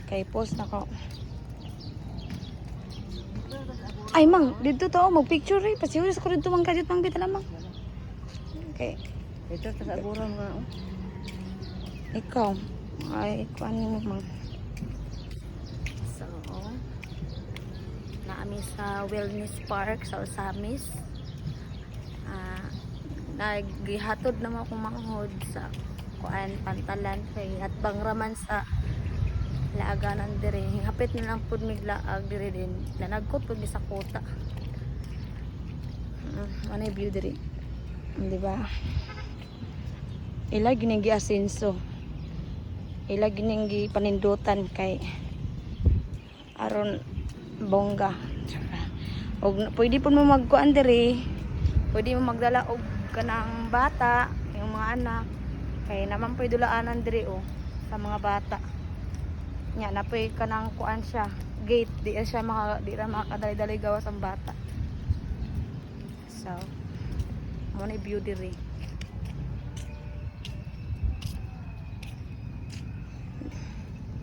Kay post na ko. Ay mang, dito to mag-picture eh. Pasiulis ko dito mang kadit mang bita lamang. Okay. Ito sa aguran nga. Ikaw. Ay, kuan mo mang. So, naami sa Wellness Park sa Osamis. Naghihatod naman akong manghod sa kuan Pantalan kay at bangraman sa laaganan dire. Hapit na lang pud miglaag dire din. Nanagkot pud sa kota. Ano view dire? Di ba? Ila gining giasenso. Ila gining gipanindutan kay aron bongga. Og pwede pud mo magkuan dire. Pwede mo magdala og kanang bata, yung mga anak. Kay naman pwede dulaanan dire sa mga bata. Nya na pwede kanang kuan siya, gate di siya di ra makadali-dali gawas ang bata. So, mo na view dire.